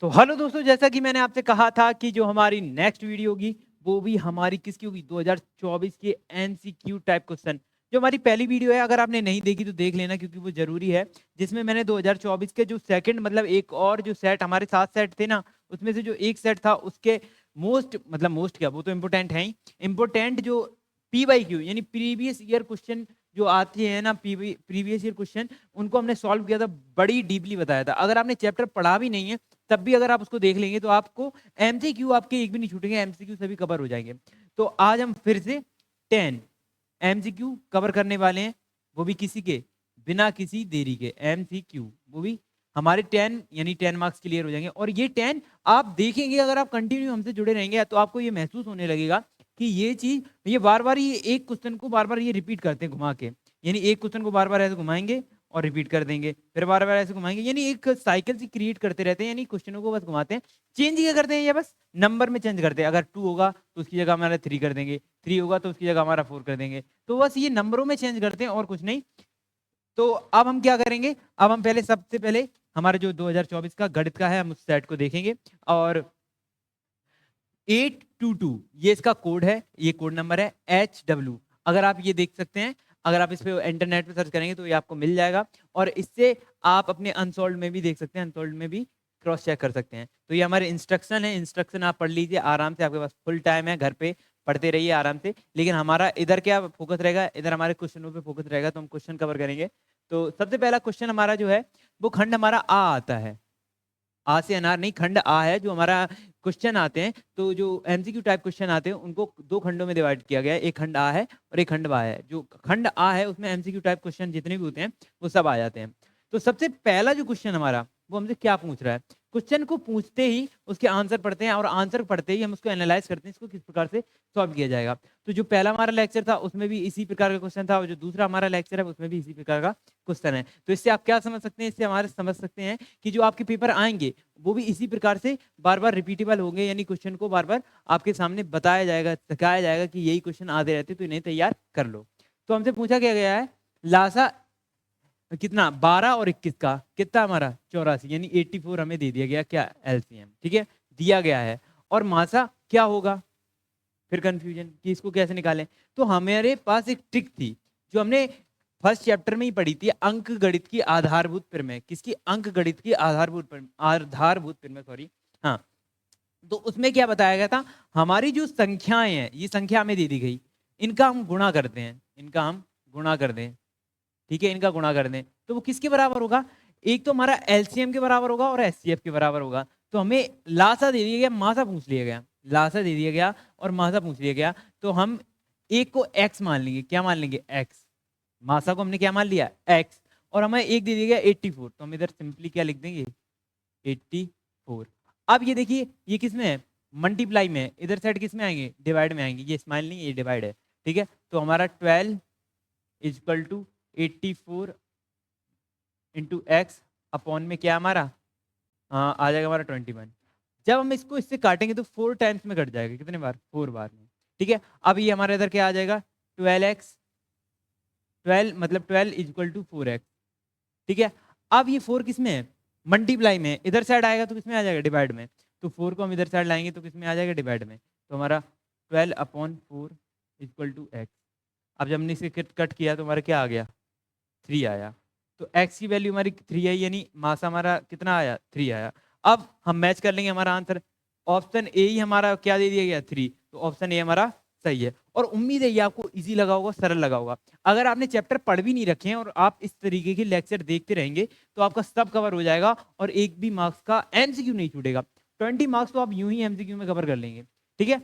तो हेलो दोस्तों, जैसा कि मैंने आपसे कहा था कि जो हमारी नेक्स्ट वीडियो होगी वो भी हमारी किसकी होगी, 2024 के एमसीक्यू टाइप क्वेश्चन। जो हमारी पहली वीडियो है, अगर आपने नहीं देखी तो देख लेना क्योंकि वो जरूरी है। जिसमें मैंने 2024 के जो सेकंड मतलब एक और जो सेट, हमारे 7 सेट थे ना, उसमें से जो एक सेट था उसके मोस्ट क्या, वो तो इम्पोर्टेंट है ही, इम्पोर्टेंट जो PYQ यानी प्रीवियस ईयर क्वेश्चन जो आते हैं ना, प्रीवियस ईयर क्वेश्चन, उनको हमने सॉल्व किया था, बड़ी डीपली बताया था। अगर आपने चैप्टर पढ़ा भी नहीं है तब भी अगर आप उसको देख लेंगे तो आपको एमसीक्यू आपके एक भी नहीं छूटेंगे, एमसीक्यू सभी कवर हो जाएंगे। तो आज हम फिर से 10 एमसीक्यू कवर करने वाले हैं, वो भी किसी के बिना किसी देरी के एमसीक्यू, वो भी हमारे 10 यानी 10 मार्क्स क्लियर हो जाएंगे। और ये 10 आप देखेंगे, अगर आप कंटिन्यू हमसे जुड़े रहेंगे तो आपको ये महसूस होने लगेगा कि ये चीज, ये बार बार ये एक क्वेश्चन को बार बार ये रिपीट करते हैं घुमा के, यानी एक क्वेश्चन को बार बार ऐसे घुमाएंगे और रिपीट कर देंगे, फिर बार बार ऐसे घुमाएंगे, यानी एक साइकिल सी क्रिएट करते रहते हैं, यानी क्वेश्चनों को बस घुमाते हैं। चेंज क्या करते हैं, ये बस नंबर में चेंज करते हैं। अगर 2 होगा तो उसकी जगह हमारा 3 कर देंगे, 3 होगा तो उसकी जगह हमारा 4 कर देंगे। तो बस ये नंबरों में चेंज करते हैं और कुछ नहीं। तो अब हम क्या करेंगे, अब हम पहले सबसे पहले हमारा जो 2024 का गणित का है हम उस सेट को देखेंगे। और 822 ये इसका कोड है, ये कोड नंबर है HW। अगर आप ये देख सकते हैं, अगर आप इस पे इंटरनेट पे सर्च करेंगे तो ये आपको मिल जाएगा। और इससे आप अपने अनसॉल्व में भी देख सकते हैं, अनसॉल्व में भी क्रॉस चेक कर सकते हैं। तो ये हमारे इंस्ट्रक्शन है, इंस्ट्रक्शन आप पढ़ लीजिए आराम से, आपके पास फुल टाइम है, घर पे पढ़ते रहिए आराम से। लेकिन हमारा इधर क्या फोकस रहेगा, इधर हमारे क्वेश्चनों पे फोकस रहेगा, तो हम क्वेश्चन कवर करेंगे। तो सबसे पहला क्वेश्चन हमारा जो है वो खंड हमारा आ आता है। आ से अनार नहीं, खंड आ है जो हमारा क्वेश्चन आते हैं। तो जो एमसीक्यू टाइप क्वेश्चन आते हैं उनको दो खंडों में डिवाइड किया गया है, एक खंड आ है और एक खंड बा है। जो खंड आ है उसमें एमसीक्यू टाइप क्वेश्चन जितने भी होते हैं वो सब आ जाते हैं। तो सबसे पहला जो क्वेश्चन हमारा, वो हमसे क्या पूछ रहा है, क्वेश्चन को पूछते ही उसके आंसर पढ़ते हैं और आंसर पढ़ते ही हम उसको एनालाइज करते हैं, इसको किस प्रकार से सॉल्व किया जाएगा। तो जो पहला हमारा लेक्चर था उसमें भी इसी प्रकार का क्वेश्चन था, और जो दूसरा हमारा लेक्चर है उसमें भी इसी प्रकार का क्वेश्चन है। तो इससे आप क्या समझ सकते हैं, इससे हमारे समझ सकते हैं कि जो आपके पेपर आएंगे वो भी इसी प्रकार से बार बार रिपीटेबल होंगे, यानी क्वेश्चन को बार बार आपके सामने बताया जाएगा, सिखाया जाएगा कि यही क्वेश्चन आते रहते, तो इन्हें तैयार कर लो। तो हमसे पूछा क्या गया है, लासा कितना 12 और 21 का कितना हमारा 84, यानी 84 हमें दे दिया गया, क्या एलसीएम, ठीक है, दिया गया है। और मासा क्या होगा, फिर कंफ्यूजन कि इसको कैसे निकालें। तो हमारे पास एक ट्रिक थी जो हमने फर्स्ट चैप्टर में ही पढ़ी थी, अंक गणित की आधारभूत प्रमेय। किसकी, अंक गणित की आधारभूत प्रमेय, सॉरी। हाँ, तो उसमें क्या बताया गया था, हमारी जो संख्याएं हैं, ये संख्या हमें दे दी गई, इनका हम गुणा करते हैं, इनका हम गुणा कर दें, ठीक है, इनका गुणा कर दें तो वो किसके बराबर होगा, एक तो हमारा एलसीएम के बराबर होगा और एचसीएफ के बराबर होगा। तो हमें लासा दे दिया गया, मासा पूछ लिया गया, लासा दे दिया गया और मासा पूछ लिया गया। तो हम एक को एक्स मान लेंगे, क्या मान लेंगे, एक्स। मासा को हमने क्या मान लिया, एक्स। और हमें एक दे दिया गया 84, तो हम इधर सिंपली क्या लिख देंगे, 84। अब ये देखिए, ये किस में है, मल्टीप्लाई में है, इधर साइड किस में आएंगे, डिवाइड में आएंगे, ये स्माइल नहीं, ये डिवाइड है, ठीक है। तो हमारा 12 is equal to 84 into x upon में क्या हमारा, हाँ आ जाएगा हमारा 21। जब हम इसको इससे काटेंगे तो 4 टाइम्स में कट जाएगा, कितने बार, 4 बार में, ठीक है। अब ये हमारे इधर क्या आ जाएगा, 12x, 12 मतलब 12 इजकल टू 4x, ठीक है। अब ये 4 किस में है, मल्टीप्लाई में, इधर साइड आएगा तो किसमें आ जाएगा, डिवाइड में। तो 4 को हम इधर साइड लाएंगे तो किसमें आ जाएगा, डिवाइड में। तो हमारा 12 अपॉन 4 इक्वल टू एक्स। अब जब हमने इसे कट किया तो हमारा क्या आ गया, 3 आया। तो x की वैल्यू हमारी 3 आई, यानी मास हमारा कितना आया, 3 आया। अब हम मैच कर लेंगे हमारा आंसर, ऑप्शन ए ही हमारा क्या दे दिया गया, 3। तो ऑप्शन ए हमारा सही है। और उम्मीद है ये आपको इजी लगा होगा, सरल लगा होगा। अगर आपने चैप्टर पढ़ भी नहीं रखे हैं और आप इस तरीके के लेक्चर देखते रहेंगे तो आपका सब कवर हो जाएगा और एक भी मार्क्स का एमसीक्यू नहीं छूटेगा। 20 मार्क्स तो आप यूं ही एमसीक्यू में कवर कर लेंगे, ठीक है।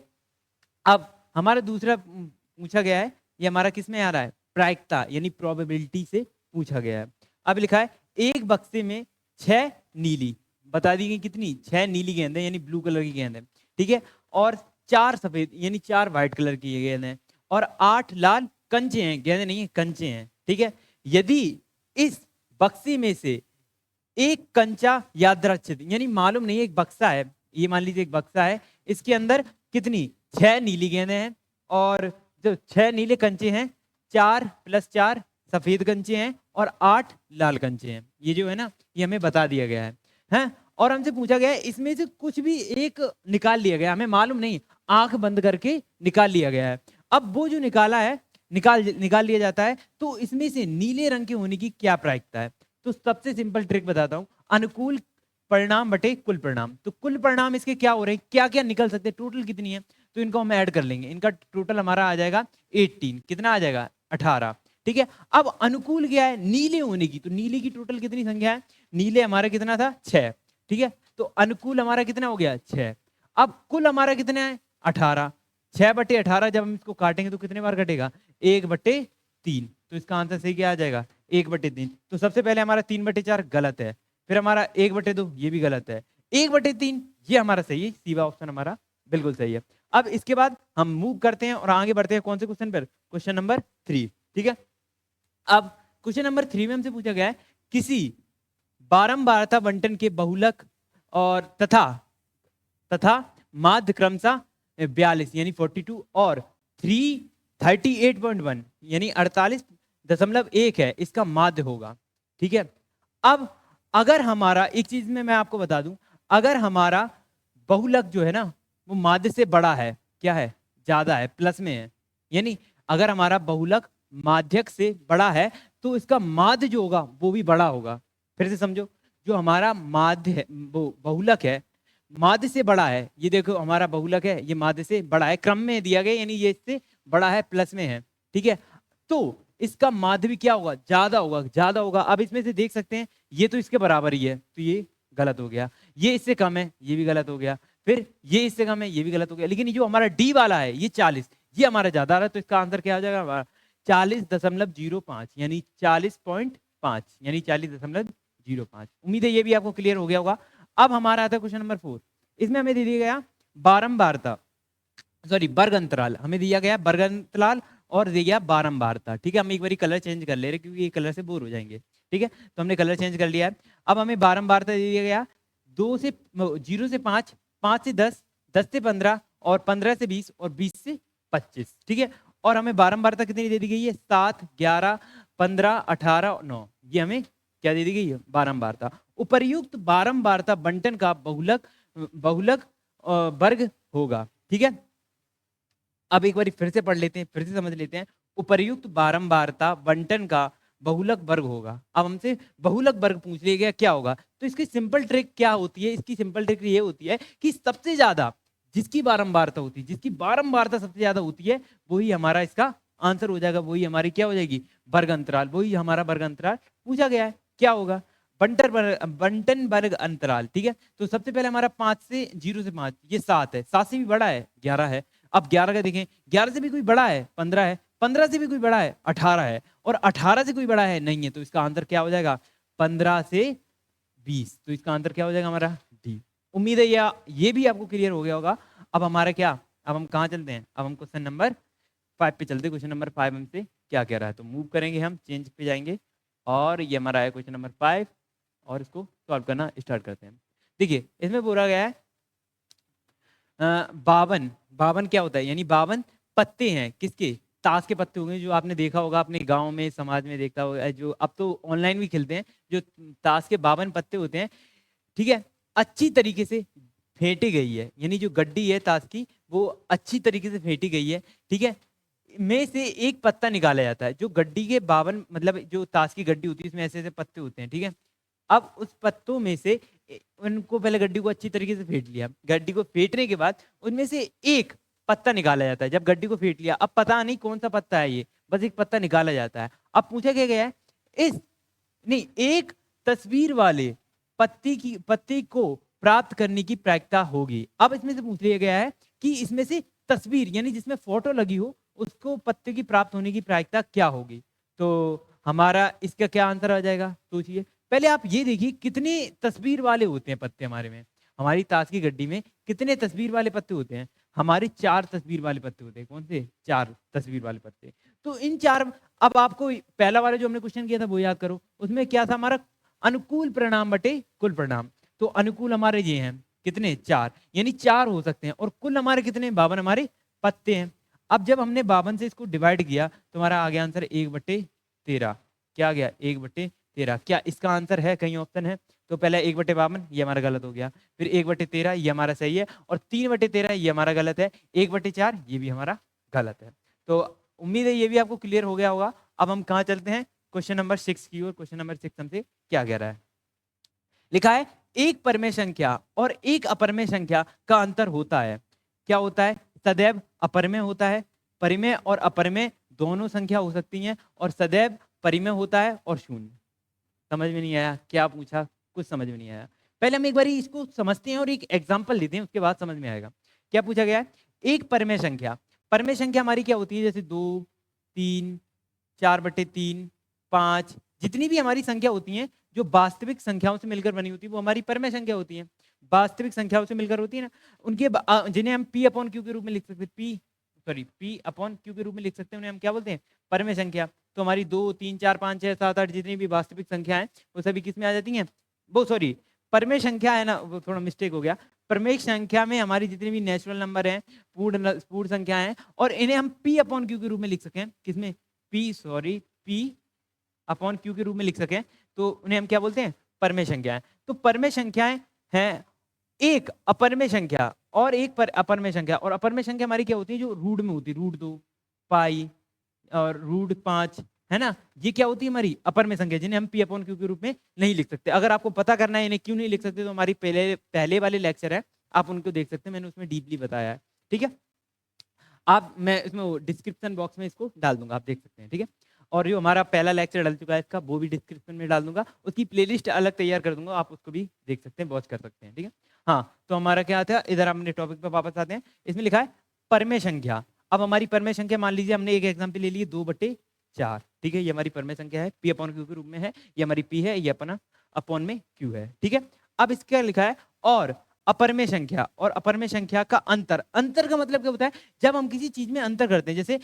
अब हमारा दूसरा पूछा गया है, ये हमारा किस में आ रहा है, प्रायिकता यानी प्रोबेबिलिटी से पूछा गया है। अब लिखा है एक बक्से में 6 नीली, बता दी गई कितनी, 6 नीली गेंद है, यानी ब्लू कलर की गेंद है, ठीक है। और 4 सफेद यानी 4 व्हाइट कलर की गेंद है, और 8 लाल कंचे हैं, गेंद नहीं है, कंचे हैं, ठीक है। यदि इस बक्से में से एक कंचा यादृच्छित, यानी मालूम नहीं, एक बक्सा है, ये मान लीजिए एक बक्सा है, इसके अंदर कितनी, 6 नीली गेंदें हैं, और जो 6 नीले कंचे हैं, 4 + 4 सफेद कंचे हैं, और 8 लाल कंचे हैं। ये जो है ना, ये हमें बता दिया गया है। और हमसे पूछा गया है इसमें से कुछ भी एक निकाल लिया गया, हमें मालूम नहीं, आंख बंद करके निकाल लिया गया है। अब वो जो निकाला है, निकाल लिया जाता है, तो इसमें से नीले रंग के होने की क्या प्रायिकता है? तो सबसे सिंपल ट्रिक बताता हूं, अनुकूल परिणाम बटे कुल परिणाम। तो कुल परिणाम इसके क्या हो रहे हैं, क्या क्या निकल सकते हैं, टोटल कितनी है, तो इनको हम ऐड कर लेंगे, इनका टोटल हमारा आ जाएगा 18, कितना आ जाएगा 18, ठीक है। अब अनुकूल क्या है, नीले होने की, तो नीले की टोटल कितनी संख्या है, नीले हमारा कितना था 6, ठीक है, तो अनुकूल हमारा कितना हो गया 6। अब कुल हमारा कितना है 18, 6/18 जब हम इसको काटेंगे तो कितने बार कटेगा, 1/3, तो इसका आंसर सही क्या आ जाएगा 1/3। तो सबसे पहले हमारा 3/4 गलत है, फिर हमारा 1/2 ये भी गलत है, 1/3 ये हमारा सही है, सीधा ऑप्शन हमारा बिल्कुल सही है। अब इसके बाद हम मूव करते हैं और आगे बढ़ते हैं कौन से क्वेश्चन पर, क्वेश्चन नंबर 3, ठीक है। अब क्वेश्चन नंबर 3 में हमसे पूछा गया है किसी बारंबारता बंटन के बहुलक और तथा माध्य क्रमशः 42 यानी 42 और 38.1 यानी 48.1 है, इसका माध्य होगा, ठीक है। अब अगर हमारा एक चीज में मैं आपको बता दूं, अगर हमारा बहुलक जो है ना वो माध्य से बड़ा है, क्या है, ज्यादा है, प्लस में है, यानी अगर हमारा बहुलक माध्यक से बड़ा है तो इसका माध्य जो होगा वो भी बड़ा होगा। फिर से समझो, जो हमारा माध्य है, वो बहुलक है माध्य से बड़ा है, ये देखो हमारा बहुलक है ये माध्य से बड़ा है, क्रम में दिया गया यानी ये इससे बड़ा है, प्लस में है, ठीक है, तो इसका माध्य भी क्या होगा, ज्यादा होगा, ज्यादा होगा। अब इसमें से देख सकते हैं ये तो इसके बराबर ही है, तो ये गलत हो गया, ये इससे कम है, ये भी गलत हो गया, फिर ये इससे कम है, ये भी गलत हो गया, लेकिन ये जो हमारा डी वाला है ये 40, ये हमारा ज्यादा आ रहा है, तो इसका आंसर क्या आ जाएगा हमारा 40.05 यानी 40.5 यानी 40.05। उम्मीद है ये भी आपको क्लियर हो गया होगा। अब हमारा आता है क्वेश्चन नंबर 4, इसमें हमें दे दिया गया बारंबारता, सॉरी वर्ग अंतराल, हमें दिया गया वर्ग अंतराल और दिया गया बारंबारता, ठीक है। हम एक बार कलर चेंज कर ले रहे क्योंकि ये कलर से बोर हो जाएंगे, ठीक है, तो हमने कलर चेंज कर लिया है। अब हमें बारंबारता दे दिया गया 0 से 5, 5 से 10, 10 से 15 और 15 से 20 और 20 से 25, ठीक है। और हमें बारंबारता कितनी दे दी गई है, 7, 11, 15, 18 और 9, ये हमें क्या दे दी गई है, बारंबारता। उपर्युक्त बारंबारता बंटन का बहुलक वर्ग होगा, ठीक है। अब एक बार फिर से पढ़ लेते हैं, फिर से समझ लेते हैं, उपर्युक्त बारंबारता बंटन का बहुलक वर्ग होगा। अब हमसे बहुलक वर्ग पूछ लिया गया क्या होगा, तो इसकी सिंपल ट्रिक क्या होती है, इसकी सिंपल ट्रिक ये होती है कि सबसे ज्यादा जिसकी बारंबारता होती है, जिसकी बारंबारता सबसे ज्यादा होती है वही हमारा इसका आंसर हो जाएगा, वही हमारी क्या हो जाएगी, वर्ग अंतराल, वही हमारा वर्ग अंतराल पूछा गया है, क्या होगा, बंटन वर्ग अंतराल, ठीक है। तो सबसे पहले हमारा 5 से 0 से 5 ये 7 है, 7 से भी बड़ा है 11 है। अब 11 का देखें, 11 से भी कोई बड़ा है 15 है, 15 से भी कोई बड़ा है 18 है, और 18 से कोई बड़ा है नहीं है, तो इसका आंसर क्या हो जाएगा 15 से 20, तो इसका आंसर क्या हो जाएगा हमारा डी। उम्मीद है ये भी आपको क्लियर हो गया होगा। अब हमारा क्या, अब हम कहाँ चलते हैं, अब हम क्वेश्चन नंबर 5 पे चलते हैं। क्वेश्चन नंबर 5 हमसे क्या कह रहा है, तो मूव करेंगे, हम चेंज पे जाएंगे और ये हमारा है क्वेश्चन नंबर 5 और इसको सॉल्व करना स्टार्ट करते हैं। देखिए इसमें बोला गया है 52 क्या होता है, यानी 52 पत्ते हैं, किसके, ताश के पत्ते होंगे, जो आपने देखा होगा अपने गांव में समाज में देखा होगा, जो अब तो ऑनलाइन भी खेलते हैं, जो ताश के 52 पत्ते होते हैं, ठीक है, अच्छी तरीके से फेंटी गई है, यानी जो गड्डी है ताश की वो अच्छी तरीके से फेंटी गई है, ठीक है, में से एक पत्ता निकाला जाता है, जो गड्डी के 52 मतलब जो ताश की गड्डी होती है इसमें ऐसे ऐसे पत्ते होते हैं, ठीक है। अब उस पत्तों में से उनको पहले गड्डी को अच्छी तरीके से फेंट लिया, गड्डी को फेंटने के बाद उनमें से एक पत्ता निकाला जाता है। जब गड्डी को फेंट लिया, अब पता नहीं कौन सा पत्ता है ये, बस एक पत्ता निकाला जाता है। अब पूछा क्या गया है, इस नहीं एक तस्वीर वाले पत्ते को प्राप्त करने की प्रायिकता होगी। अब इसमें से पूछ लिया गया है कि इसमें से तस्वीर यानी जिसमें फोटो लगी हो उसको पत्ते की प्राप्त होने की प्रायिकता क्या होगी, तो हमारा इसका क्या आंसर आ जाएगा, सोचिए। पहले आप ये देखिए कितने तस्वीर वाले होते हैं पत्ते हमारे में, हमारी ताश की गड्डी में कितने तस्वीर वाले पत्ते होते हैं, हमारे 4 तस्वीर वाले पत्ते होते हैं। कौन से 4 तस्वीर वाले पत्ते, तो इन 4, अब आपको पहला वाला जो हमने क्वेश्चन किया था वो याद करो, उसमें क्या था हमारा अनुकूल परिणाम बटे कुल परिणाम, तो अनुकूल हमारे ये हैं कितने 4, यानी 4 हो सकते हैं, और कुल हमारे कितने 52 हमारे पत्ते हैं। अब जब हमने 52 से इसको डिवाइड किया तो हमारा आ गया आंसर 1/13, क्या आ गया 1/13, 13। क्या इसका आंसर है, कहीं ऑप्शन है? तो पहले 1/52 ये हमारा गलत हो गया, फिर 1/13 ये हमारा सही है, और 3/13 ये हमारा गलत है, 1/4 ये भी हमारा गलत है। तो उम्मीद है ये भी आपको क्लियर हो गया होगा। अब हम कहाँ चलते हैं, क्वेश्चन नंबर 6 की ओर। क्वेश्चन नंबर 6 हमसे क्या कह रहा है, लिखा है एक परमेय संख्या और एक अपरमेय संख्या का अंतर होता है। क्या होता है, सदैव अपरमेय होता है। परिमेय और अपरमेय दोनों संख्या हो सकती हैं, और सदैव परिमेय होता है और शून्य। समझ में नहीं आया क्या पूछा, कुछ समझ में नहीं आया। पहले हम एक बार इसको समझते हैं और एक एग्जांपल लेते हैं, उसके बाद समझ में आएगा। क्या पूछा गया है, एक परमेय संख्या। परमेय संख्या हमारी क्या होती है, जैसे 2, 3, 4/3, 5, जितनी भी हमारी संख्या होती हैं जो वास्तविक संख्याओं से मिलकर बनी होती है वो हमारी परमेय संख्या होती है। वास्तविक संख्याओं से मिलकर होती है ना, उनके जिन्हें हम P अपॉन Q के रूप में लिख सकते हैं, P अपॉन Q के रूप में लिख सकते हैं, उन्हें हम क्या बोलते हैं, परमेय संख्या। तो हमारी 2, 3, 4, 5, 6, 7, 8 जितनी भी वास्तविक संख्या है वो सभी किस में आ जाती हैं, वो सॉरी परमेय संख्या है ना, वो थोड़ा मिस्टेक हो गया। परमेय संख्या में हमारी जितनी भी नेचुरल नंबर हैं, पूर्ण संख्या हैं, और इन्हें हम P अपॉन Q के रूप में लिख सकें, किसमें, P अपॉन Q के रूप में लिख सकें, तो उन्हें हम क्या बोलते हैं, परमेय संख्याएं। तो परमेय संख्याएं हैं एक अपरमेय संख्या और एक अपरमेय संख्या। और अपरमेय संख्या हमारी क्या होती है, जो रूट में होती है, √2, पाई और √5, है ना, ये क्या होती है हमारी अपरमेय संख्या, जिन्हें हम P अपॉन Q के रूप में नहीं लिख सकते। अगर आपको पता करना है इन्हें क्यों नहीं लिख सकते, तो हमारी पहले वाले लेक्चर है, आप उनको देख सकते हैं, मैंने उसमें डीपली बताया है। ठीक है, मैं इसमें डिस्क्रिप्शन बॉक्स में इसको डाल दूंगा, आप देख सकते हैं। ठीक है, और जो हमारा पहला लेक्चर डल चुका है इसका, वो भी डिस्क्रिप्शन में डाल दूंगा, उसकी प्लेलिस्ट अलग तैयार कर दूंगा, आप उसको भी देख सकते हैं, वॉच कर सकते हैं। ठीक है, हाँ, तो हमारा क्या था, इधर हमने टॉपिक पे वापस आते हैं। इसमें लिखा है परमेय संख्या। अब हमारी परमेय संख्या, मान लीजिए हमने एक एग्जाम्पल ले लिए 2/4। ठीक है, ये हमारी परमेय संख्या है, P अपॉन Q के रूप में है, ये हमारी P है, ये अपना अपॉन में Q है। ठीक है, अब इसका लिखा है और अपरमेय संख्या और अपरमेय संख्या का अंतर। अंतर का मतलब क्या होता है, जब हम किसी चीज में अंतर करते हैं, जैसे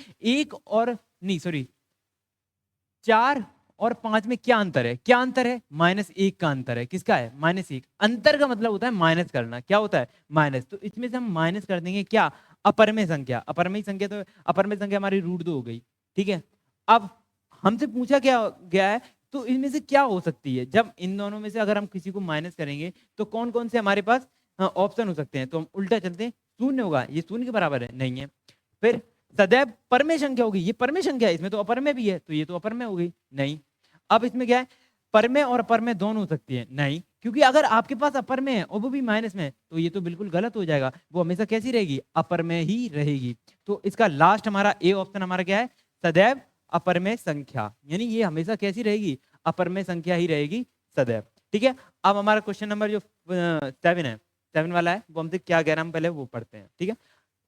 4 और 5 में क्या अंतर है, क्या अंतर है, -1 का अंतर है। किसका है, -1। अंतर का मतलब होता है माइनस करना, क्या होता है, माइनस। तो इसमें से हम माइनस कर देंगे क्या, अपरमेय संख्या। अपरमेय संख्या, तो अपरमेय संख्या हमारी √2 हो गई। ठीक है, अब हमसे पूछा क्या गया है, तो इनमें से क्या हो सकती है, जब इन दोनों में से अगर हम किसी को माइनस करेंगे तो कौन कौन से हमारे पास ऑप्शन हो सकते हैं। तो हम उल्टा चलते हैं, शून्य होगा, ये शून्य के बराबर है, नहीं है। फिर सदैव परमेय संख्या होगी, ये परमेय संख्या है, इसमें तो अपरमेय भी है, तो ये तो अपरमेय हो गई, नहीं। अब इसमें क्या है, परमेय और अपरमेय दोनों हो सकती है, नहीं, क्योंकि अगर आपके पास अपरमेय है और वो भी माइनस में है, तो ये तो बिल्कुल गलत हो जाएगा, वो हमेशा कैसी रहेगी, अपरमेय ही रहेगी। तो इसका लास्ट हमारा ए ऑप्शन हमारा क्या है, सदैव अपरमेय संख्या, यानी ये हमेशा कैसी रहेगी, अपरमेय संख्या ही रहेगी सदैव। ठीक है, अब हमारा क्वेश्चन नंबर जो 7 है, 7 वाला है, वो हमसे क्या कह रहा है, हम पहले वो पढ़ते हैं। ठीक है,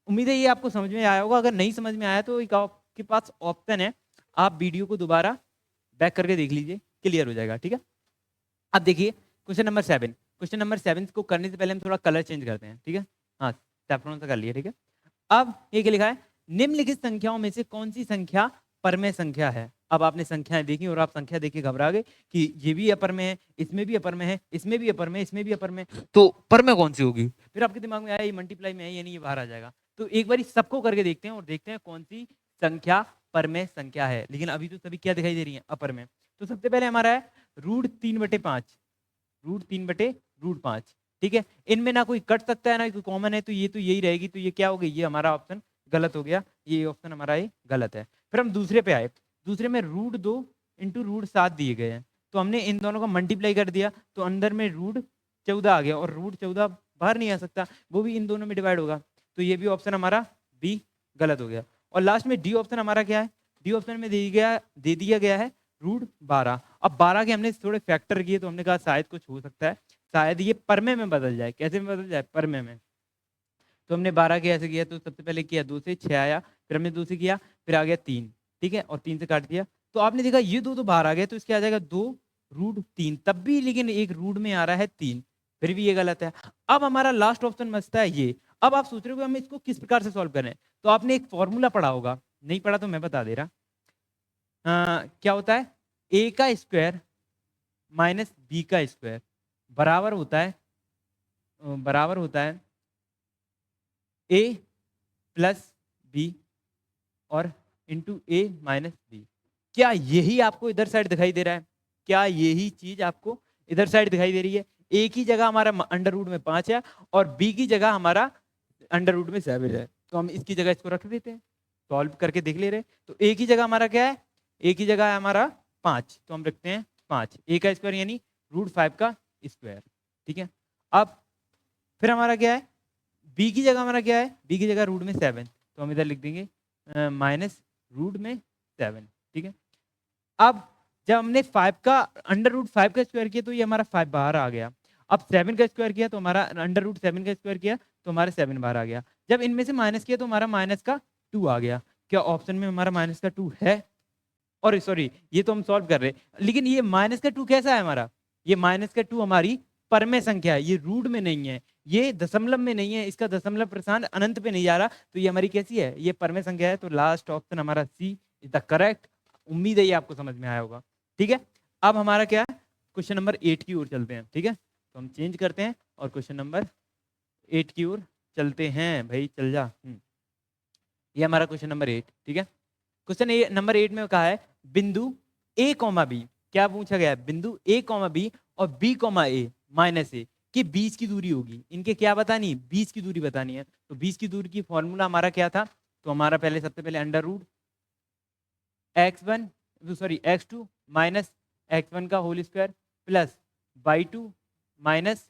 उम्मीद है ये आपको समझ में आया होगा। अगर नहीं समझ में आया तो एक आपके पास ऑप्शन है, आप वीडियो को दोबारा बैक करके देख लीजिए, क्लियर हो जाएगा। ठीक है, अब देखिए क्वेश्चन नंबर 7। क्वेश्चन नंबर 7 को करने से पहले हम थोड़ा कलर चेंज करते हैं। ठीक है, हाँ, सैफ्रॉन से कर लिए। ठीक है, अब ये क्या लिखा है, निम्नलिखित संख्याओं में से कौन सी संख्या परमेय संख्या है। अब आपने संख्याएं देखी और आप संख्या देख के घबरा गए कि ये भी अपर में है, इसमें भी अपर में है, इसमें भी अपर में, इसमें भी अपर में, तो परमेय कौन सी होगी। फिर आपके दिमाग में आया ये मल्टीप्लाई में है, यानी ये बाहर आ जाएगा। तो एक बार सबको करके देखते हैं और देखते हैं कौन सी संख्या परमेय संख्या है। लेकिन अभी तो सभी क्या दिखाई दे रही है, अपर में। तो सबसे पहले हमारा है √3/5, √3/5। ठीक है, इनमें ना कोई कट सकता है ना कोई कॉमन है, तो यही रहेगी। तो ये क्या हो गई, ये हमारा ऑप्शन गलत हो गया, ये ऑप्शन हमारा ये गलत है। फिर हम दूसरे पे आए, दूसरे में √2 × √7 दिए गए हैं, तो हमने इन दोनों का मल्टीप्लाई कर दिया, तो अंदर में √14 आ गया, और √14 बाहर नहीं आ सकता, वो भी इन दोनों में डिवाइड होगा, तो ये भी ऑप्शन हमारा बी गलत हो गया। और लास्ट में डी ऑप्शन हमारा क्या है, डी ऑप्शन में दे दिया गया है √12। अब 12 के हमने थोड़े फैक्टर किए, तो हमने कहा शायद कुछ हो सकता है, शायद ये परमेय में बदल जाए। कैसे में बदल जाए, परमेय में। तो हमने 12 के ऐसे किया, तो सबसे पहले किया 2 से 6 आया, फिर हमने 2 से किया, फिर आ गया 3। ठीक है, और 3 से काट दिया, तो आपने देखा ये दो तो बाहर आ गए, तो इसके आ जाएगा 2√3, तब भी लेकिन एक रूट में आ रहा है 3, फिर भी ये गलत है। अब हमारा लास्ट ऑप्शन बचता है ये। अब आप सोच रहे हो हम इसको किस प्रकार से सॉल्व करें, तो आपने एक फॉर्मूला पढ़ा होगा, नहीं पढ़ा तो मैं बता दे रहा। क्या होता है, a का स्क्वायर माइनस b का स्क्वायर बराबर होता है a प्लस b और इंटू a माइनस b। क्या यही आपको इधर साइड दिखाई दे रहा है, क्या यही चीज आपको इधर साइड दिखाई दे रही है? ए की जगह हमारा अंडर रूट में 5 है और बी की जगह हमारा अंडर रूट में 7 है, तो हम इसकी जगह इसको रख देते हैं, सॉल्व करके देख ले रहे हैं। तो ए की जगह हमारा क्या है? ए की जगह है हमारा 5, तो हम रखते हैं 5, ए का स्क्वायर यानी √5 का स्क्वायर। ठीक है, अब फिर हमारा क्या है? बी की जगह हमारा क्या है? बी की जगह रूट में 7, तो हम इधर लिख देंगे -√7। ठीक है, अब जब हमने 5 का √5 का स्क्वायर किया तो ये हमारा 5 बाहर आ गया। अब 7 का स्क्वायर किया तो हमारा √7 का स्क्वायर किया तो हमारा 7 बाहर आ गया। जब इनमें से माइनस किया तो हमारा माइनस का 2 आ गया। क्या ऑप्शन में हमारा माइनस का 2 है? और सॉरी, ये तो हम सॉल्व कर रहे हैं, लेकिन ये माइनस का 2 कैसा है हमारा? ये माइनस का 2 हमारी परमेय संख्या है, ये रूट में नहीं है, ये दशमलव में नहीं है, इसका दशमलव प्रस्थान अनंत पे नहीं जा रहा, तो ये हमारी कैसी है? ये परमेय संख्या है। तो लास्ट ऑप्शन हमारा सी इज द करेक्ट। उम्मीद है ये आपको समझ में आया होगा। ठीक है, अब हमारा क्या है? क्वेश्चन नंबर 8 की ओर चलते हैं। ठीक है, तो हम चेंज करते हैं और क्वेश्चन नंबर 8 की ओर चलते हैं। भाई चल जा। ये हमारा क्वेश्चन नंबर 8। ठीक है, क्वेश्चन नंबर 8 में कहा है बिंदु ए कॉमा बी, क्या पूछा गया है? बिंदु ए कॉमा बी और बी कॉमा ए माइनस ए के बीच की दूरी होगी। इनके क्या बतानी? बीच की दूरी बतानी है। तो बीच की दूरी की फॉर्मूला हमारा क्या था? तो हमारा पहले सबसे पहले x2 माइनस x1 का whole square plus y2 minus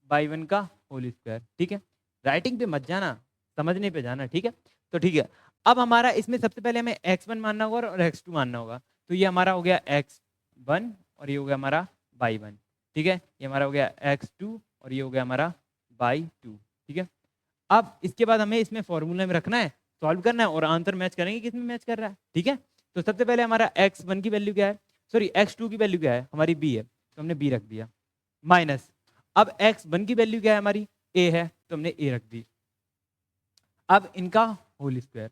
y1 का होल स्क्वायर। ठीक है, राइटिंग पे मत जाना, समझने पे जाना। ठीक है, तो ठीक है, अब हमारा इसमें सबसे पहले हमें x1 मानना होगा और x2 मानना होगा। तो ये हमारा हो गया x1 और ये हो गया हमारा y1। ठीक है, ये हमारा हो गया x2 और ये हो गया हमारा y2। ठीक है, अब इसके बाद हमें इसमें फॉर्मूला में रखना है, सॉल्व करना है और आंसर मैच करेंगे किसमें मैच कर रहा है। ठीक है, तो सबसे पहले हमारा x1 की वैल्यू क्या है? सॉरी, x2 की वैल्यू क्या है? हमारी b है, तो हमने b रख दिया, माइनस अब x1 की वैल्यू क्या है? हमारी a है, तो हमने a रख दी। अब इनका होल स्क्वायर।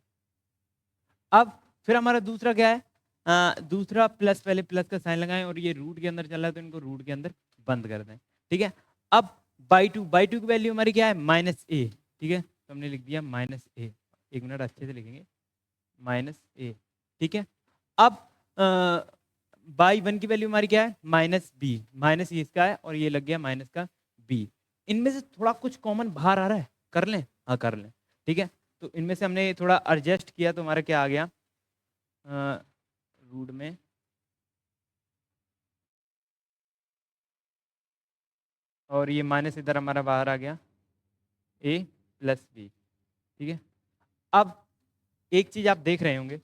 अब फिर हमारा दूसरा क्या है? दूसरा प्लस, पहले प्लस का साइन लगाएं और ये रूट के अंदर चल रहा है तो इनको रूट के अंदर बंद कर दें। ठीक है, अब बाई टू की वैल्यू हमारी क्या है? -a। ठीक है, तो हमने लिख दिया -a। एक मिनट अच्छे से लिखेंगे, -a। ठीक है, अब y1 की वैल्यू हमारी क्या है? -b, माइनस ये इसका है और ये लग गया माइनस का b। इनमें से थोड़ा कुछ कॉमन बाहर आ रहा है, कर लें? हाँ कर लें। ठीक है, तो इनमें से हमने थोड़ा एडजस्ट किया तो हमारा क्या आ गया? रूट में और ये माइनस इधर हमारा बाहर आ गया a + b। ठीक है, अब एक चीज आप देख रहे होंगे,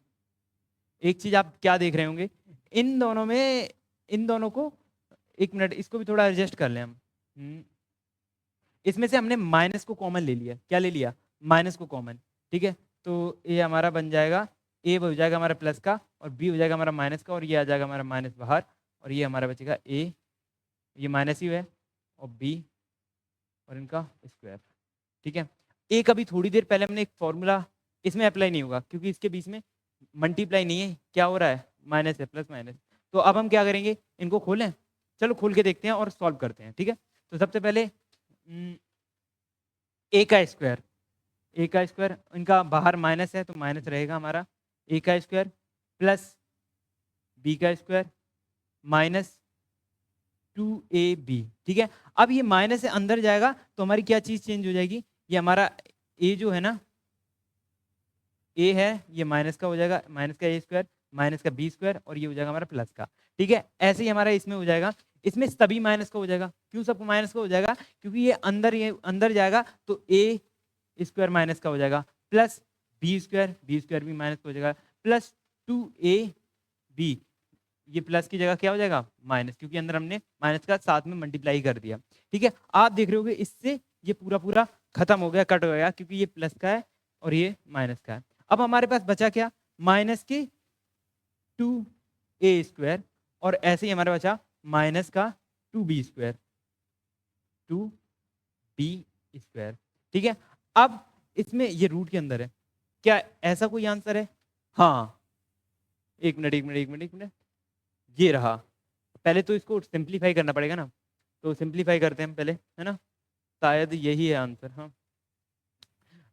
एक चीज आप क्या देख रहे होंगे? इन दोनों में, इन दोनों को, एक मिनट इसको भी थोड़ा एडजस्ट कर लें हम। इसमें से हमने माइनस को कॉमन ले लिया। क्या ले लिया? माइनस को कॉमन। ठीक है, तो ये हमारा बन जाएगा, ए हो जाएगा हमारा प्लस का और बी हो जाएगा हमारा माइनस का और ये आ जाएगा हमारा माइनस बाहर और ये हमारा बचेगा ए, ये माइनस ही है, और बी और इनका स्क्वायर। ठीक है, ए का भी थोड़ी देर पहले हमने एक फॉर्मूला, इसमें अप्लाई नहीं होगा क्योंकि इसके बीच में मल्टीप्लाई नहीं है, क्या हो रहा है? माइनस है, प्लस माइनस। तो अब हम क्या करेंगे? इनको खोलें, चलो खोल के देखते हैं और सॉल्व करते हैं। ठीक है, तो सबसे पहले ए का स्क्वायर, ए का स्क्वायर, इनका बाहर माइनस है तो माइनस रहेगा हमारा, ए का स्क्वायर प्लस बी का स्क्वायर -2ab। ठीक है, अब ये माइनस से अंदर जाएगा तो हमारी क्या चीज चेंज हो जाएगी? ये हमारा ए जो है ना, ए है, ये माइनस का हो जाएगा, माइनस का ए स्क्वायर माइनस का बी स्क्वायर और ये हो जाएगा हमारा प्लस का। ठीक है, ऐसे ही हमारा इसमें हो जाएगा, इसमें सभी माइनस का हो जाएगा। क्यों सबको माइनस का हो जाएगा? क्योंकि ये अंदर जाएगा तो ए स्क्वायर माइनस का हो जाएगा प्लस बी स्क्वायर भी माइनस का हो जाएगा प्लस 2ab, ये प्लस की जगह क्या हो जाएगा? माइनस, क्योंकि अंदर हमने माइनस का साथ में मल्टीप्लाई कर दिया। ठीक है, आप देख रहे होगे इससे ये पूरा पूरा खत्म हो गया, कट हो गया, क्योंकि ये प्लस का है और ये माइनस का है। अब हमारे पास बचा क्या? माइनस के 2a स्क्वायर और ऐसे ही हमारे बचा माइनस का 2b स्क्वायर, 2b स्क्वायर। ठीक है, अब इसमें ये रूट के अंदर है, क्या ऐसा कोई आंसर है? हाँ, एक मिनट, ये रहा। पहले तो इसको सिंप्लीफाई करना पड़ेगा ना, तो सिंप्लीफाई करते हैं हम पहले, है ना, शायद यही है आंसर। हाँ,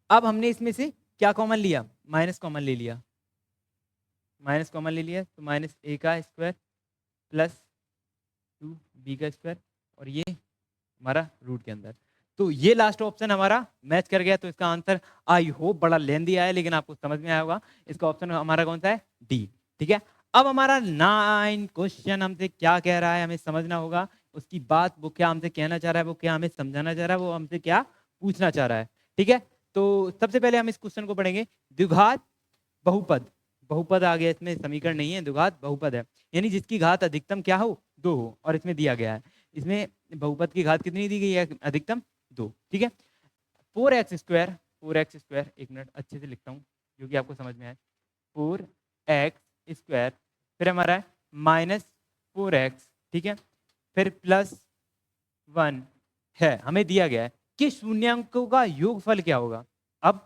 अब हमने इसमें से क्या कॉमन लिया? माइनस कॉमन ले लिया, माइनस कॉमन ले लिया तो -a का स्क्वायर प्लस 2b का स्क्वायर और ये हमारा रूट के अंदर। तो ये लास्ट ऑप्शन हमारा मैच कर गया। तो इसका आंसर आई होप बड़ा लेंदी आया लेकिन आपको समझ में आया होगा। इसका ऑप्शन हमारा कौन सा है? डी। ठीक है, अब हमारा 9 क्वेश्चन हमसे क्या कह रहा है हमें समझना होगा। उसकी बात वो क्या हमसे कहना चाह रहा है, वो क्या हमें समझाना चाह रहा है, वो हमसे क्या पूछना चाह रहा है। ठीक है, तो सबसे पहले हम इस क्वेश्चन को पढ़ेंगे। द्विघात बहुपद, बहुपद आ गया इसमें, समीकरण नहीं है, द्विघात बहुपद है, यानी जिसकी घात अधिकतम क्या हो? 2 हो। और इसमें दिया गया है, इसमें बहुपद की घात कितनी दी गई है? अधिकतम 2। ठीक है, 4x स्क्वायर, 4x स्क्वायर, एक मिनट अच्छे से लिखता हूँ जो कि आपको समझ में आए। 4x स्क्वायर, फिर हमारा है -4x, ठीक है, फिर +1 है। हमें दिया गया है कि शून्यांकों का योगफल क्या होगा। अब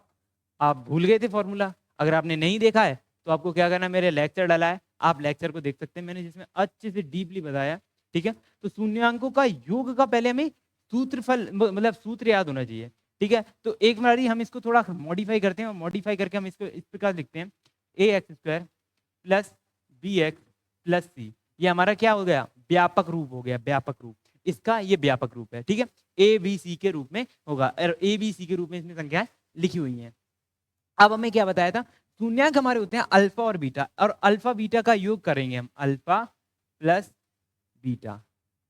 आप भूल गए थे फॉर्मूला, अगर आपने नहीं देखा है तो आपको क्या करना है, मेरे लेक्चर डाला है, आप लेक्चर को देख सकते हैं, मैंने जिसमें अच्छे से डीपली बताया। ठीक है, तो शून्यांकों का योग का पहले हमें सूत्रफल मतलब सूत्र याद होना चाहिए। ठीक है, तो एक बारी हम इसको थोड़ा मॉडिफाई करते हैं, और मॉडिफाई करके हम इसको इस प्रकार लिखते हैं, ax square plus bx plus c। ये हमारा क्या हो गया? व्यापक रूप हो गया, व्यापक रूप। इसका ये व्यापक रूप है। ठीक है, ए बी सी के रूप में होगा, और ए बी सी के रूप में इसमें संख्याएं लिखी हुई हैं। अब हमें क्या बताया था? शून्यांक हमारे होते हैं अल्फा और बीटा, और अल्फा बीटा का योग करेंगे हम, अल्फा प्लस बीटा।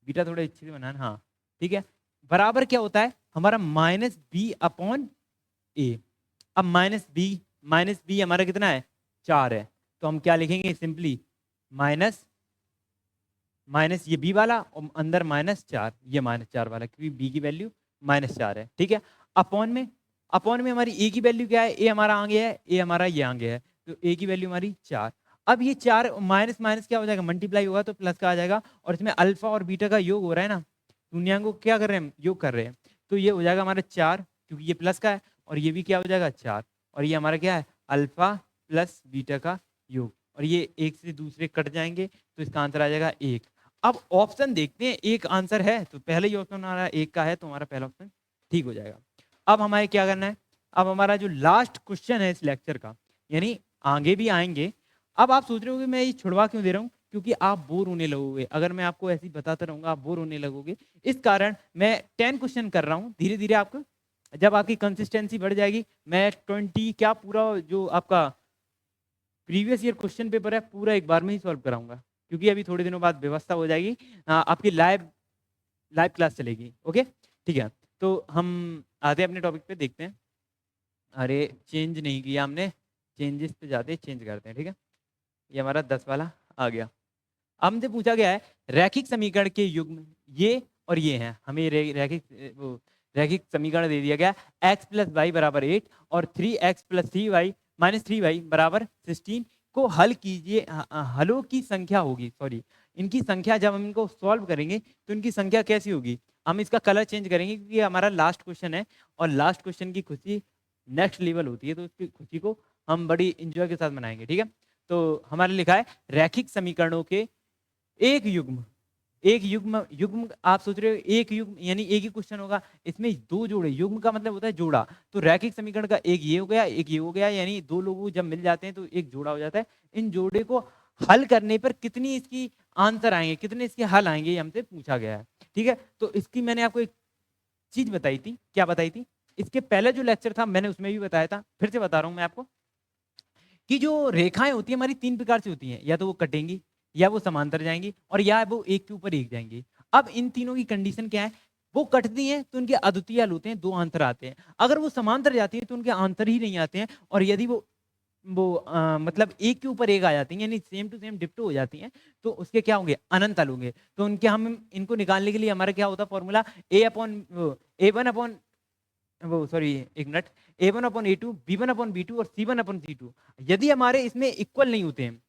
बीटा थोड़ा अच्छे से बनाना, हाँ ठीक है, बराबर क्या होता है हमारा? -b/a। अब माइनस बी हमारा कितना है? 4 है। तो हम क्या लिखेंगे? सिंपली माइनस माइनस ये b वाला और अंदर -4, ये -4 वाला, क्योंकि b की वैल्यू -4 है। ठीक है, अपॉन में हमारी a की वैल्यू क्या है? a हमारा आगे है, a हमारा ये आगे है, तो a की वैल्यू हमारी 4। अब ये 4 माइनस माइनस क्या हो जाएगा? मल्टीप्लाई होगा तो प्लस का आ जाएगा, और इसमें अल्फा और बीटा का योग हो रहा है ना, शून्यांकों को क्या कर रहे हैं? योग कर रहे हैं। तो ये हो जाएगा हमारा 4, क्योंकि ये प्लस का है, और ये भी क्या हो जाएगा? 4, और ये हमारा क्या है? अल्फा प्लस बीटा का योग, और ये एक से दूसरे कट जाएंगे, तो इसका आंसर आ जाएगा 1। अब ऑप्शन देखते हैं, एक आंसर है तो पहले ही ऑप्शन हमारा 1 का है, तो हमारा पहला ऑप्शन ठीक हो जाएगा। अब हमारे क्या करना है? अब हमारा जो लास्ट क्वेश्चन है इस लेक्चर का, यानी आगे भी आएंगे। अब आप सोच रहे होगे मैं ये छुड़वा क्यों दे रहा हूँ? क्योंकि आप बोर होने लगोगे, अगर मैं आपको ऐसे ही बताता रहूंगा आप बोर होने लगोगे। इस कारण मैं 10 क्वेश्चन कर रहा हूँ, धीरे धीरे आपको जब आपकी कंसिस्टेंसी बढ़ जाएगी, मैं 20 क्या पूरा जो आपका प्रीवियस ईयर क्वेश्चन पेपर है पूरा एक बार में ही सॉल्व कराऊंगा, क्योंकि अभी थोड़े दिनों बाद व्यवस्था हो जाएगी, आपकी लाइव क्लास चलेगी। ओके ठीक है, तो हम आते हैं अपने टॉपिक पे, देखते हैं। अरे चेंज नहीं किया हमने, चेंजेस पे जाते चेंज करते हैं। ठीक है, ये हमारा 10 वाला आ गया। हमसे पूछा गया है रैखिक समीकरण के युग्म, ये और ये हैं, हमें रैखिक समीकरण दे दिया गया, x प्लस वाई बराबर 8 और 3x plus 3y minus 3y बराबर 16 को हल कीजिए। हलों की संख्या होगी, सॉरी इनकी संख्या, जब हम इनको सॉल्व करेंगे तो इनकी संख्या कैसी होगी? हम इसका कलर चेंज करेंगे, क्योंकि हमारा लास्ट क्वेश्चन है, और लास्ट क्वेश्चन की खुशी नेक्स्ट लेवल होती है, तो उसकी खुशी को हम बड़ी इंजॉय के साथ मनाएंगे। ठीक है, तो हमारे लिखा है रैखिक समीकरणों के एक युग्म, एक युग्म, युग्म आप सोच रहे हो एक युग्म यानी एक ही क्वेश्चन होगा, इसमें 2 जोड़े, युग्म का मतलब होता है जोड़ा, तो रैखिक समीकरण का एक ये हो गया, एक ये हो गया, यानी 2 लोगों जब मिल जाते हैं तो एक जोड़ा हो जाता है। इन जोड़े को हल करने पर कितनी इसकी आंसर आएंगे, कितने इसके हल आएंगे, ये हमसे पूछा गया है। ठीक है, तो इसकी मैंने आपको एक चीज बताई थी, क्या बताई थी? इसके पहले जो लेक्चर था मैंने उसमें भी बताया था, फिर से बता रहा हूं मैं आपको, कि जो रेखाएं होती है हमारी 3 प्रकार से होती हैं, या तो वो कटेंगी, या वो समांतर जाएंगी, और या वो एक के ऊपर एक जाएंगी। अब इन तीनों की कंडीशन क्या है? वो कटती हैं तो उनके अद्वितीय हल होते हैं, 2 आंसर आते हैं। अगर वो समांतर जाती हैं तो उनके आंसर ही नहीं आते हैं, और यदि वो मतलब एक के ऊपर एक आ जाती हैं, यानी सेम टू सेम डिप्टो हो जाती हैं, तो उसके क्या होंगे? अनंत हल होंगे। तो उनके हम इनको निकालने के लिए हमारा क्या होता है फॉर्मूला? A1 वो सॉरी एक मिनट, A1/A2, B1/B2 और C1/C2 यदि हमारे इसमें इक्वल नहीं होते हैं,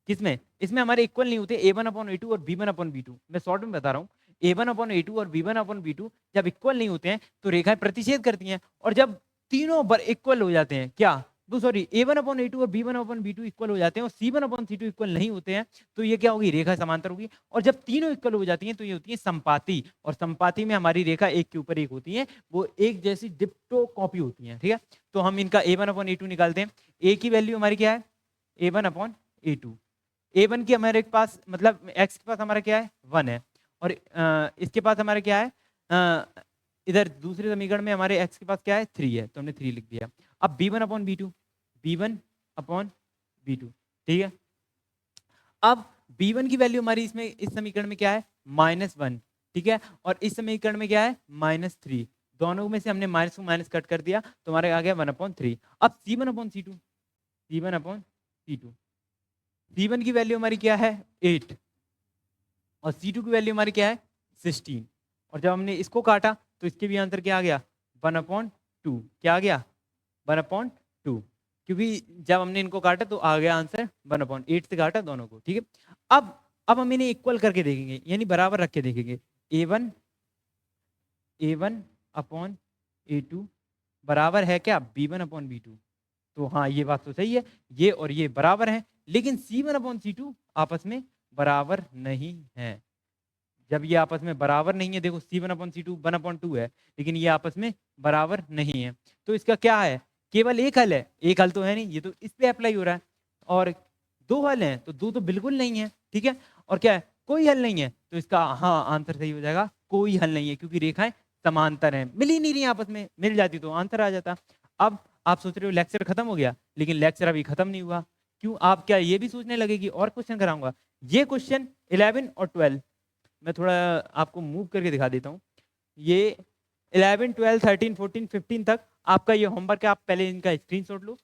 किसमें? इसमें हमारे इक्वल नहीं होते A1/A2 और B1/B2, मैं शॉर्ट में बता रहा हूँ, A1/A2 और B1/B2 जब इक्वल नहीं होते हैं तो रेखाएं प्रतिच्छेद करती हैं, और जब तीनों इक्वल हो जाते हैं, क्या वो सॉरी A1/A2 और B1/B2 इक्वल हो जाते हैं और C1/C2 इक्वल नहीं होते हैं, तो ये क्या होगी? रेखा समांतर होगी। और जब तीनों इक्वल हो जाती हैं तो ये होती है संपाती, और संपाती में हमारी रेखा एक के ऊपर एक होती है, वो एक जैसी डिप्टो कॉपी होती है। ठीक है, तो हम इनका A1/A2 निकालते हैं। A की वैल्यू हमारी क्या है? A1/A2। A1 की हमारे पास मतलब x के पास हमारा क्या है? 1 है, और इसके पास हमारे क्या है, इधर दूसरे समीकरण में हमारे x के पास क्या है 3 है, तो हमने 3 लिख दिया। अब b1 upon b2, b1 upon b2, ठीक है। अब b1 की वैल्यू हमारी इसमें इस समीकरण में क्या है -1, ठीक है, और इस समीकरण में क्या है -3, दोनों में से हमने माइनस को माइनस कट कर दिया तो हमारे आ गया 1/3। अब c1 upon c2, c1 upon c2, c1 की वैल्यू हमारी क्या है 8 और c2 की वैल्यू हमारी क्या है 16, और जब हमने इसको काटा तो इसके भी आंसर क्या आ गया 1/2, क्या आ गया 1/2, क्योंकि जब हमने इनको काटा तो आ गया आंसर 1/8 से काटा दोनों को, ठीक है। अब हम इन्हें इक्वल करके देखेंगे, यानी बराबर रख के देखेंगे। a1 अपॉन a2 बराबर है क्या b1 अपॉन b2, तो हाँ ये बात तो सही है, ये और ये बराबर हैं, लेकिन c1 अपॉन c2 आपस में बराबर नहीं है। जब ये आपस में बराबर नहीं है, देखो c1 अपॉन c2 1/2 है, लेकिन ये आपस में बराबर नहीं है, तो इसका क्या है, केवल एक हल है, एक हल तो है नहीं, ये तो इस पे अप्लाई हो रहा है, और दो हल हैं तो दो तो बिल्कुल नहीं है, ठीक है, और क्या है कोई हल नहीं है, तो इसका हाँ आंसर सही हो जाएगा, कोई हल नहीं है, क्योंकि रेखाएं समांतर हैं, मिल ही नहीं रही आपस में, मिल जाती तो आंसर आ जाता। अब आप सोच रहे हो लेक्चर खत्म हो गया, लेकिन लेक्चर अभी खत्म नहीं हुआ। क्यों, आप क्या ये भी सोचने लगे कि और क्वेश्चन कराऊंगा? ये क्वेश्चन 11 और 12 मैं थोड़ा आपको मूव करके दिखा देता हूँ। ये 11, 12, 13, 14, 15 तक आपका ये होमवर्क है, आप पहले इनका स्क्रीनशॉट लो।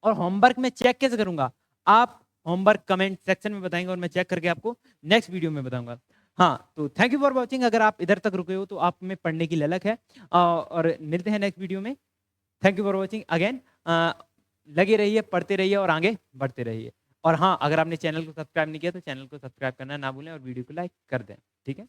और होमवर्क में चेक कैसे करूंगा, आप होमवर्क कमेंट सेक्शन में बताएंगे और मैं चेक करके आपको नेक्स्ट वीडियो में बताऊंगा। हाँ, तो थैंक यू फॉर वॉचिंग। अगर आप इधर तक रुके हो तो आप में पढ़ने की ललक है, और मिलते हैं नेक्स्ट वीडियो में। Thank you for watching again. लगे रहिए, पढ़ते रहिए और आगे बढ़ते रहिए। और हाँ, अगर आपने चैनल को सब्सक्राइब नहीं किया तो चैनल को सब्सक्राइब करना ना भूलें और वीडियो को लाइक कर दें, ठीक है।